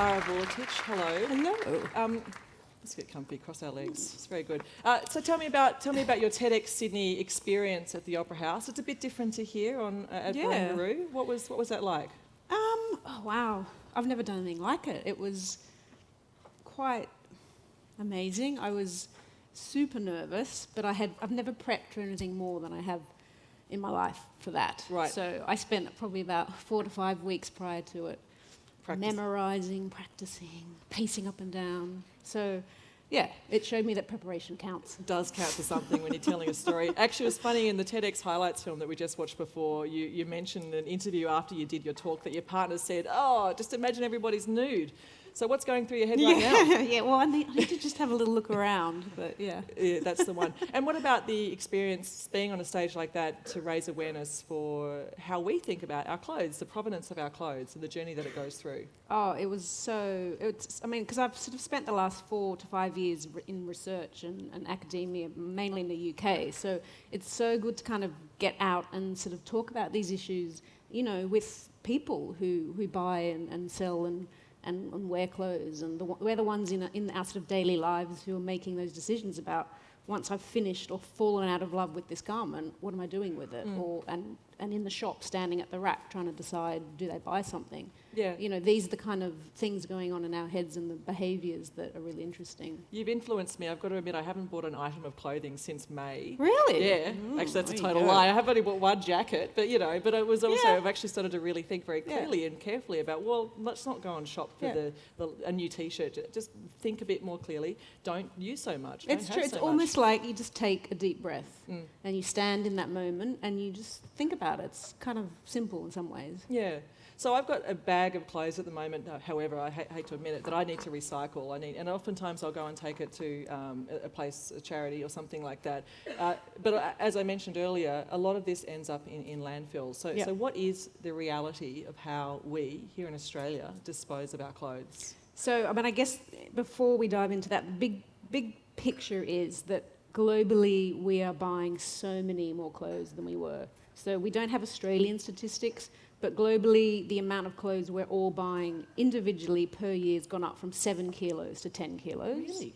Clara Vuletich. Hello. Hello. Let's get comfy, cross our legs. It's very good. So tell me about your TEDx Sydney experience at the Opera House. It's a bit different to here at Barangaroo. What was that like? Oh wow, I've never done anything like it. It was quite amazing. I was super nervous, but I've never prepped for anything more than I have in my life for that. Right. So I spent probably about 4 to 5 weeks prior to it, memorising, practicing, pacing up and down. So, yeah, it showed me that preparation counts. It does count for something when you're telling a story. Actually, it was funny in the TEDx highlights film that we just watched before, you mentioned in an interview after you did your talk that your partner said, "Oh, just imagine everybody's nude." So what's going through your head right now? Yeah, well, I need to just have a little look around, but yeah. Yeah, that's the one. And what about the experience being on a stage like that to raise awareness for how we think about our clothes, the provenance of our clothes and the journey that it goes through? Oh, it was because I've sort of spent the last 4 to 5 years in research and academia, mainly in the UK, so it's so good to kind of get out and sort of talk about these issues, you know, with people who buy and sell and wear clothes, and we're the ones in our sort of daily lives who are making those decisions about, once I've finished or fallen out of love with this garment, what am I doing with it? And in the shop, standing at the rack, trying to decide, do they buy something? Yeah. You know, these are the kind of things going on in our heads and the behaviours that are really interesting. You've influenced me. I've got to admit, I haven't bought an item of clothing since May. Really? Yeah. Actually, that's a total lie. I have only bought one jacket, but it was also, I've actually started to really think very clearly and carefully about, well, let's not go and shop for a new T-shirt. Just think a bit more clearly. Don't use so much. It's true. It's almost like you just take a deep breath and you stand in that moment and you just think about it. It's kind of simple in some ways. Yeah. So I've got a bag of clothes at the moment, however, I hate to admit it, that I need to recycle. And oftentimes I'll go and take it to a place, a charity or something like that. But as I mentioned earlier, a lot of this ends up in landfill. So what is the reality of how we, here in Australia, dispose of our clothes? So, I mean, I guess before we dive into that, the big picture is that globally we are buying so many more clothes than we were. So we don't have Australian statistics, but globally the amount of clothes we're all buying individually per year has gone up from 7 kilos to 10 kilos. Really?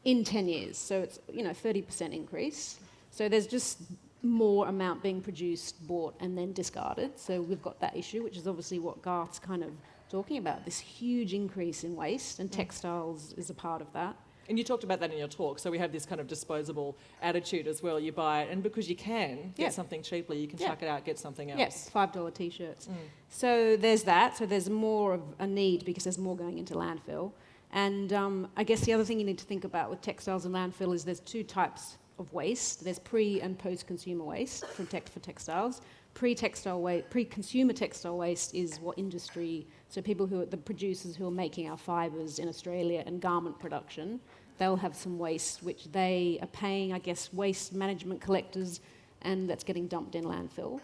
In 10 years. So it's, 30% increase. So there's just more amount being produced, bought and then discarded. So we've got that issue, which is obviously what Garth's kind of talking about, this huge increase in waste, and textiles is a part of that. And you talked about that in your talk. So we have this kind of disposable attitude as well. You buy it, and because you can get something cheaply, you can chuck it out, get something else. Yes, $5 T-shirts. So there's that. So there's more of a need because there's more going into landfill. And I guess the other thing you need to think about with textiles and landfill is there's 2 types of waste. There's pre- and post-consumer waste for textiles. Pre-consumer textile waste is what industry, so people who are the producers who are making our fibres in Australia and garment production, they'll have some waste which they are paying, I guess, waste management collectors, and that's getting dumped in landfill.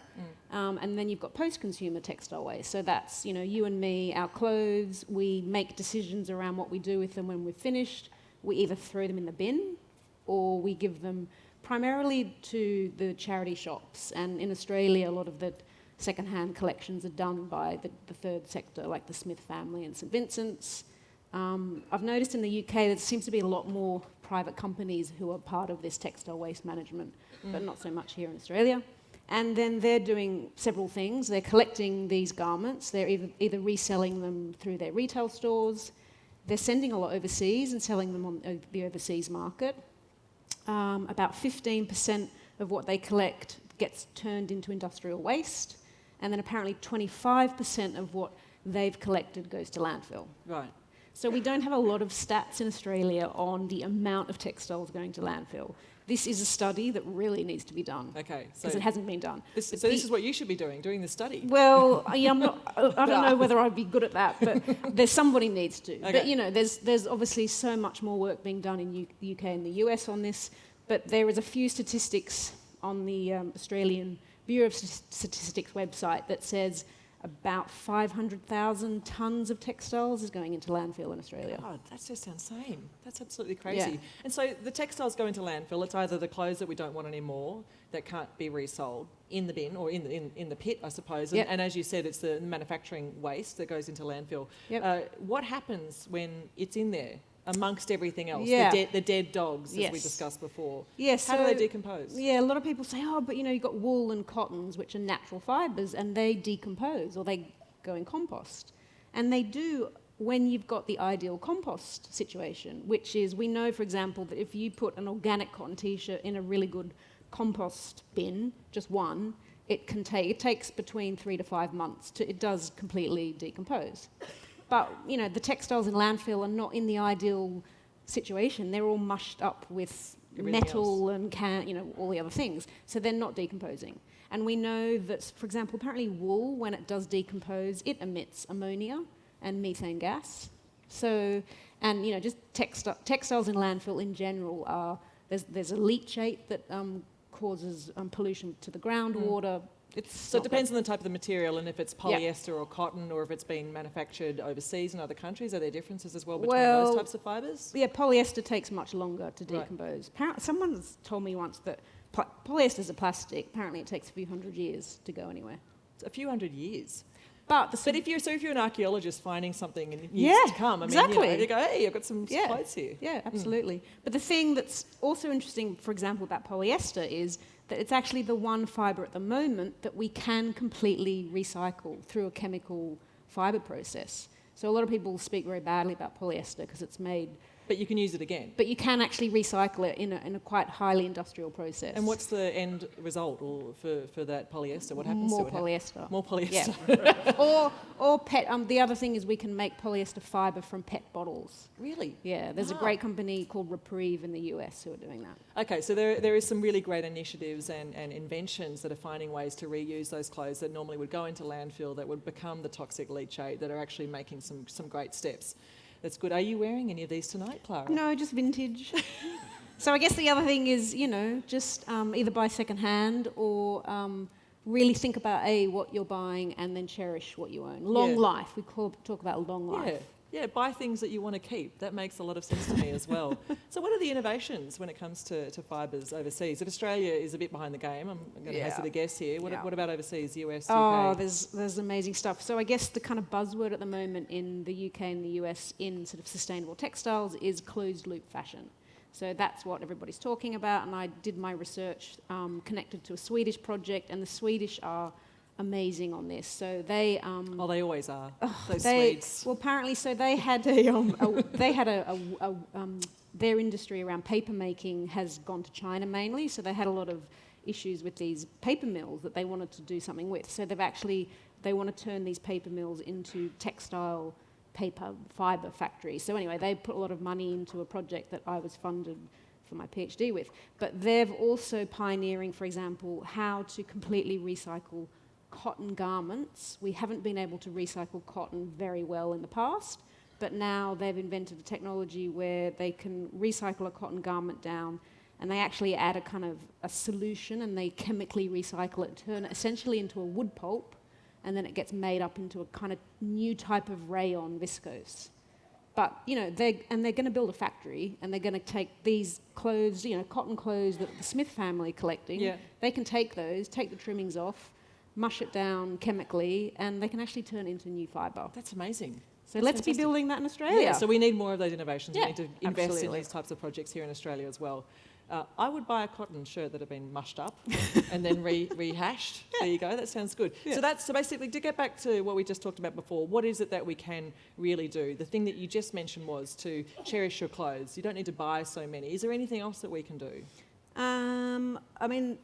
And then you've got post-consumer textile waste. So that's, you and me, our clothes, we make decisions around what we do with them when we're finished. We either throw them in the bin or we give them primarily to the charity shops. And in Australia, a lot of the second-hand collections are done by the third sector, like the Smith family and St Vincent's. I've noticed in the UK there seems to be a lot more private companies who are part of this textile waste management, but not so much here in Australia. And then they're doing several things. They're collecting these garments. They're either reselling them through their retail stores. They're sending a lot overseas and selling them on the overseas market. About 15% of what they collect gets turned into industrial waste, and then apparently 25% of what they've collected goes to landfill. Right. So we don't have a lot of stats in Australia on the amount of textiles going to landfill. This is a study that really needs to be done. Okay. Because it hasn't been done. This is what you should be doing the study. Well, I don't know whether I'd be good at that, but somebody needs to. Okay. But, there's obviously so much more work being done in the UK and the US on this, but there is a few statistics on the Australian Bureau of Statistics website that says about 500,000 tonnes of textiles is going into landfill in Australia. God, that's just insane. That's absolutely crazy. Yeah. And so the textiles go into landfill. It's either the clothes that we don't want anymore that can't be resold in the bin or in the pit, I suppose. And, Yep. and as you said, it's the manufacturing waste that goes into landfill. Yep. What happens when it's in there amongst everything else? Yeah. The dead dogs, as we Yes. discussed before. Yes. How do they decompose? Yeah, a lot of people say, oh, but you know, you've got wool and cottons, which are natural fibres, and they decompose or they go in compost. And they do when you've got the ideal compost situation, which is, we know, for example, that if you put an organic cotton t-shirt in a really good compost bin, just one, it takes between 3 to 5 months it does completely decompose. But, you know, the textiles in landfill are not in the ideal situation. They're all mushed up with Everything metal and all the other things. So they're not decomposing. And we know that, for example, apparently wool, when it does decompose, it emits ammonia and methane gas. So, and, you know, just textiles in landfill in general are, there's a leachate that causes pollution to the groundwater. So it depends on the type of the material and if it's polyester or cotton or if it's been manufactured overseas in other countries. Are there differences as well between those types of fibres? Yeah, polyester takes much longer to decompose. Someone's told me once that polyester is a plastic. Apparently it takes a few hundred years to go anywhere. It's a few hundred years. But if you're an archaeologist finding something in years to come, I mean, exactly. you go, hey, I've got some clothes here. Yeah, absolutely. But the thing that's also interesting, for example, about polyester is that it's actually the one fibre at the moment that we can completely recycle through a chemical fibre process. So a lot of people speak very badly about polyester because it's made... But you can use it again. But you can actually recycle it in a quite highly industrial process. And what's the end result for that polyester? What happens More to it? polyester. More polyester. Yeah. or PET. The other thing is we can make polyester fibre from PET bottles. Really? Yeah, there's a great company called Reprieve in the US who are doing that. Okay, so there is some really great initiatives and inventions that are finding ways to reuse those clothes that normally would go into landfill that would become the toxic leachate that are actually making some great steps. That's good. Are you wearing any of these tonight, Clara? No, just vintage. So I guess the other thing is, you know, just either buy second-hand or really think about, what you're buying and then cherish what you own. Long life. We talk about long life. Yeah, buy things that you want to keep. That makes a lot of sense to me as well. So what are the innovations when it comes to fibres overseas? If Australia is a bit behind the game, I'm going to hazard a guess here. What about overseas, US, UK? Oh, there's amazing stuff. So I guess the kind of buzzword at the moment in the UK and the US in sort of sustainable textiles is closed-loop fashion. So that's what everybody's talking about, and I did my research connected to a Swedish project, and the Swedish are amazing on this. So they they always are. Those Swedes. Well, apparently, so they had their industry around paper making has gone to China mainly. So they had a lot of issues with these paper mills that they wanted to do something with. So they want to turn these paper mills into textile paper fibre factories. So anyway, they put a lot of money into a project that I was funded for my PhD with. But they're also pioneering, for example, how to completely recycle cotton garments. We haven't been able to recycle cotton very well in the past, but now they've invented a technology where they can recycle a cotton garment down and they actually add a kind of a solution and they chemically recycle it, turn it essentially into a wood pulp, and then it gets made up into a kind of new type of rayon viscose. But, you know, they're going to build a factory and they're going to take these clothes, you know, cotton clothes that the Smith family are collecting. Yeah. They can take those, take the trimmings off, mush it down chemically, and they can actually turn it into new fibre. That's amazing. So let's be building that in Australia. Yeah, so we need more of those innovations. Yeah, we need to invest absolutely. in these types of projects here in Australia as well. I would buy a cotton shirt that had been mushed up and then rehashed. Yeah. There you go. That sounds good. Yeah. So basically, to get back to what we just talked about before, what is it that we can really do? The thing that you just mentioned was to cherish your clothes. You don't need to buy so many. Is there anything else that we can do? I mean,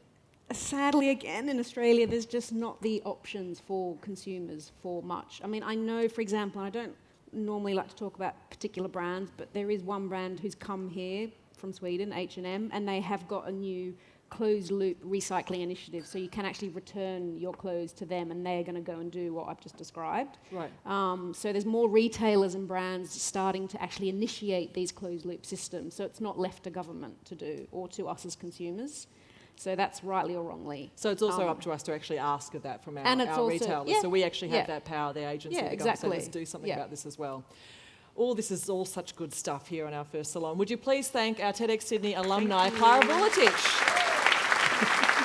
sadly, again, in Australia, there's just not the options for consumers for much. I mean, I know, for example, I don't normally like to talk about particular brands, but there is one brand who's come here from Sweden, H&M, and they have got a new closed-loop recycling initiative, so you can actually return your clothes to them, and they're going to go and do what I've just described. Right. So there's more retailers and brands starting to actually initiate these closed-loop systems, so it's not left to government to do, or to us as consumers. So that's rightly or wrongly. So it's also up to us to actually ask of that from our, And it's our also- retailers. yeah, So we actually have yeah. that power, the agency, Yeah, to go and say, exactly. let's do something Yeah. about this as well. This is all such good stuff here on our first salon. Would you please thank our TEDx Sydney alumni, Clara Vuletich.